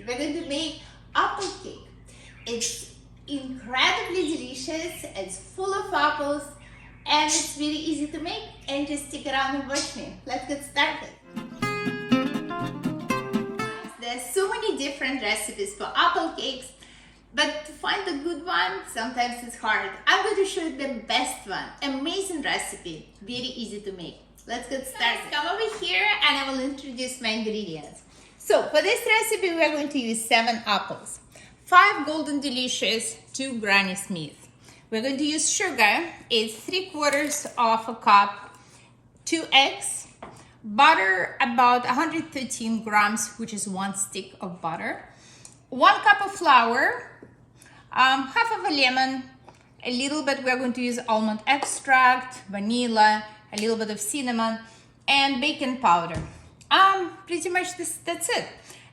recipe. We're going to make apple cake. It's incredibly delicious, it's full of apples, and it's very easy to make. And just stick around and watch me. Let's get started. There's so many different recipes for apple cakes, but to find a good one, sometimes it's hard. I'm going to show you the best one. Amazing recipe, very easy to make. Let's get started. Come over here and I will introduce my ingredients. So for this recipe, we are going to use 7 apples, 5 golden delicious, 2 Granny Smith. We're going to use sugar, it's 3/4 of a cup, 2 eggs, butter about 113 grams, which is 1 stick of butter, 1 cup of flour, half of a lemon, a little bit we're going to use almond extract, vanilla, a little bit of cinnamon, and baking powder. Pretty much that's it.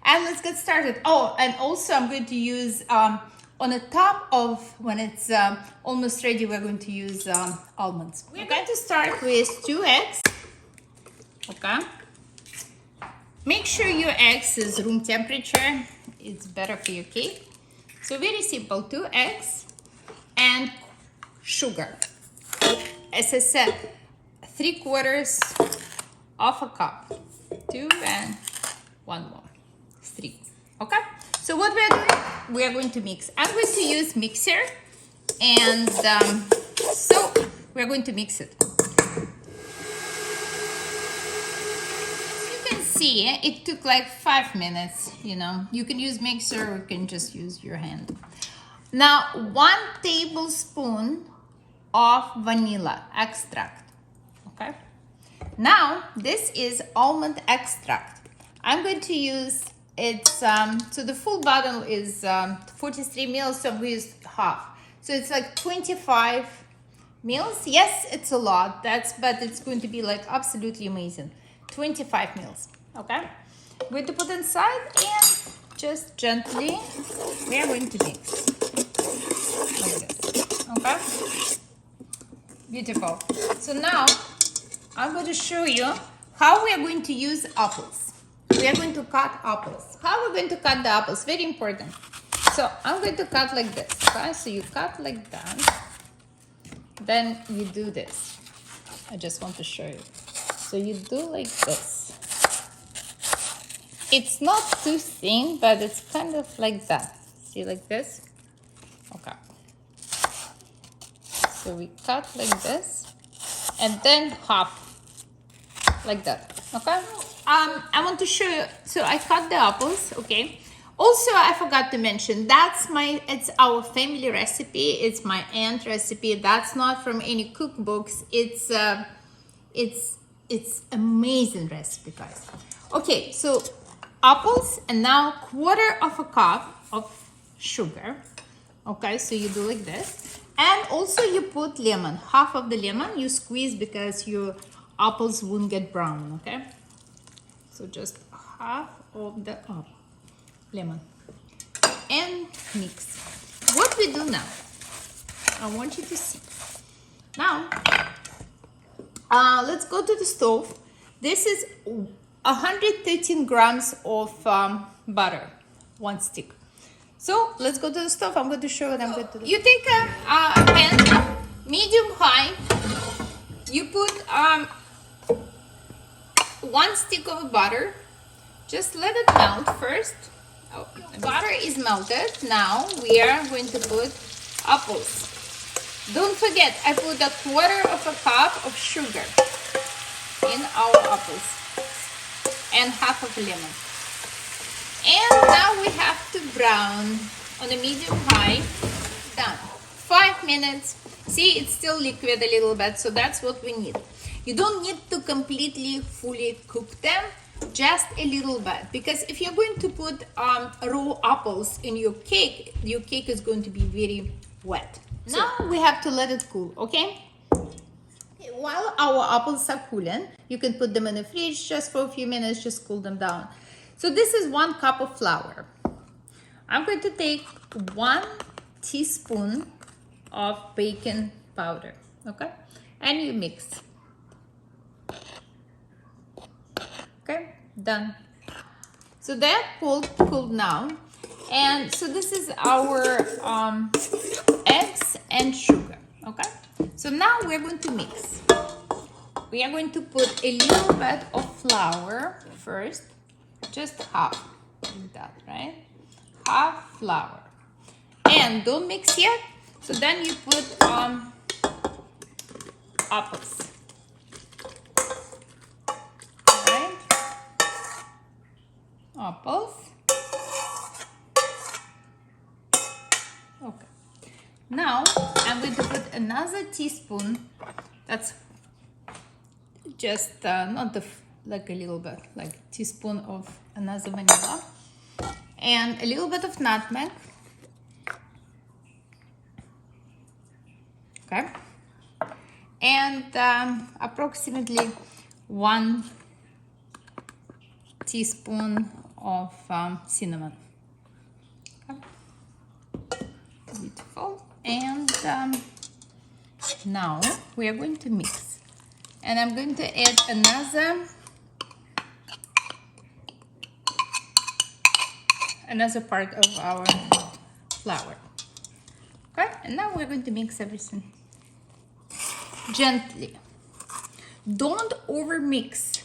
And let's get started. Oh, and also I'm going to use on the top of when it's almost ready, we're going to use almonds. We're going to start with 2 eggs. Okay. Make sure your eggs is room temperature. It's better for your cake. So very simple, 2 eggs and sugar. As I said, 3/4 of a cup. 2 and 1 more. 3. Okay. So what we're doing, we are going to mix. I'm going to use mixer, and so we're going to mix it. See, it took like 5 minutes, you know. You can use mixer or you can just use your hand. Now 1 tablespoon of vanilla extract. Okay, now this is almond extract. I'm going to use it's so the full bottle is 43 ml, so we used half, so it's like 25 ml. Yes, it's a lot, but it's going to be like absolutely amazing. 25 ml. Okay, we're going to put inside and just gently we are going to mix like this. Okay, beautiful. So now I'm going to show you how we are going to use apples. We are going to cut apples. How we're going to cut the apples? Very important. So I'm going to cut like this. Okay, so you cut like that, then you do this. I just want to show you. So you do like this. It's not too thin, but it's kind of like that. See, like this? Okay. So we cut like this, and then half, like that. Okay? I want to show you, so I cut the apples, okay? Also, I forgot to mention, it's our family recipe. It's my aunt recipe. That's not from any cookbooks. It's amazing recipe, guys. Okay, so apples, and now 1/4 of a cup of sugar. Okay, so you do like this, and also you put lemon, half of the lemon you squeeze because your apples won't get brown. Okay, so just half of the lemon and mix. What we do now, I want you to see now. Let's go to the stove. This is 113 grams of butter, 1 stick. So let's go to the stove. I'm going to show what I'm going to do. You take a pan, medium high. You put 1 stick of butter. Just let it melt first. Oh, the butter is melted. Now we are going to put apples. Don't forget, I put 1/4 of a cup of sugar in our apples and half of a lemon. And now we have to brown on a medium high. Done. 5 minutes. See, it's still liquid a little bit, so that's what we need. You don't need to completely fully cook them, just a little bit, because if you're going to put raw apples in your cake is going to be very wet. So now we have to let it cool, okay? While our apples are cooling, you can put them in the fridge just for a few minutes, just cool them down. So this is 1 cup of flour. I'm going to take 1 teaspoon of baking powder, okay? And you mix. Okay, done. So they're cooled now. And so this is our eggs and sugar, okay? So now we're going to mix. We are going to put a little bit of flour first, just half like that, right? Half flour. And don't mix yet. So then you put apples. All right? Apples. Okay. Now I'm going to put another teaspoon. That's just not the like a little bit, like a teaspoon of another vanilla, and a little bit of nutmeg. Okay, and approximately 1 teaspoon of cinnamon. Okay. Beautiful. And now we are going to mix, and I'm going to add another part of our flour. Okay, and now we're going to mix everything gently. Don't over mix,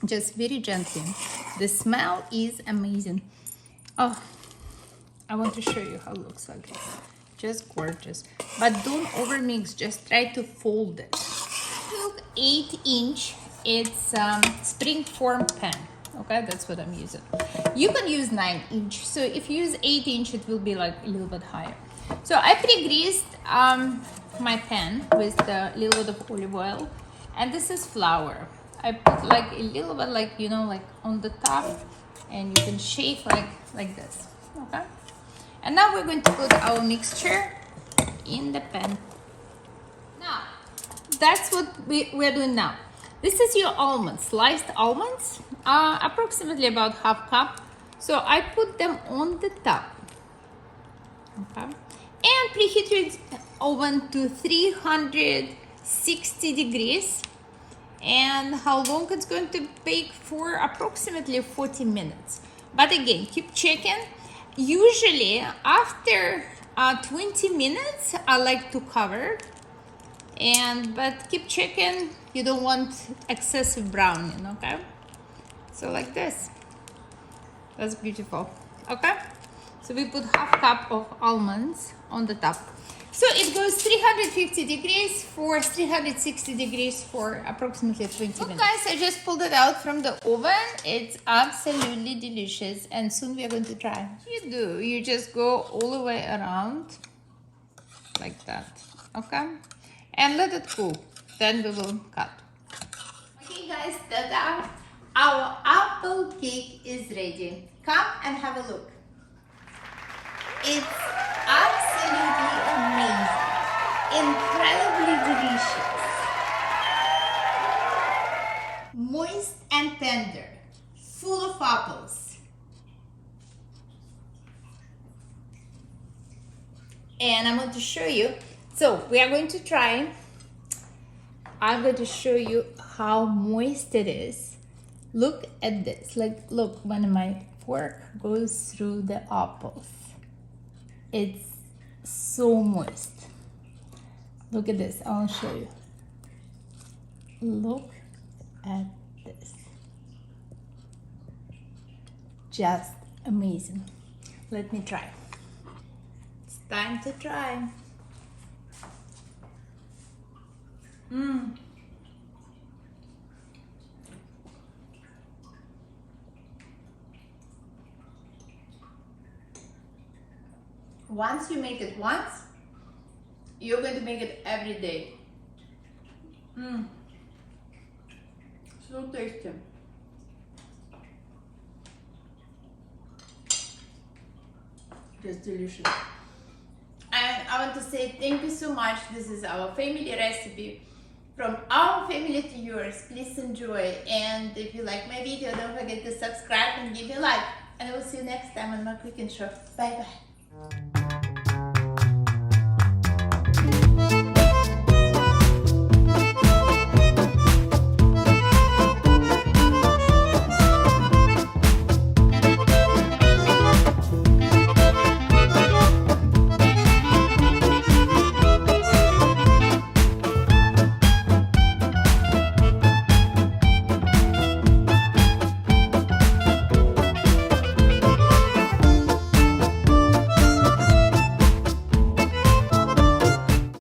just very gently. The smell is amazing. Oh, I want to show you how it looks like. Just gorgeous. But don't over mix, just try to fold it. 8-inch, it's spring-form pan. Okay, that's what I'm using. You can use 9-inch. So if you use 8-inch, it will be like a little bit higher. So I pre-greased my pan with a little bit of olive oil, and this is flour. I put like a little bit, like, you know, like on the top, and you can shake like this. Okay, and now we're going to put our mixture in the pan. Now that's what we're doing now. This is your almonds, sliced almonds, approximately about half cup. So I put them on the top. Okay, and preheat your oven to 360 degrees. And how long it's going to bake for? Approximately 40 minutes. But again, keep checking. Usually after 20 minutes, I like to cover. But keep checking. You don't want excessive browning, okay? So like this. That's beautiful. Okay? So we put half cup of almonds on the top. So it goes 350 degrees for 360 degrees for approximately 20 minutes. Guys, I just pulled it out from the oven. It's absolutely delicious, and soon we are going to try. You just go all the way around like that, okay? And let it cool. Then we will cut. Okay guys, ta-da! Our apple cake is ready. Come and have a look. It's absolutely amazing, incredibly delicious, moist and tender, full of apples. And I'm going to show you. So we are going to try. I'm going to show you how moist it is. Look at this. Like, look, when my fork goes through the apples. It's so moist. Look at this. I'll show you. Look at this. Just amazing. Let me try. It's time to try. Once you make it once, you're going to make it every day. So tasty. Just delicious. And I want to say thank you so much. This is our family recipe. From our family to yours. Please enjoy. And if you like my video, don't forget to subscribe and give me a like. And I will see you next time on my cooking show. Bye bye.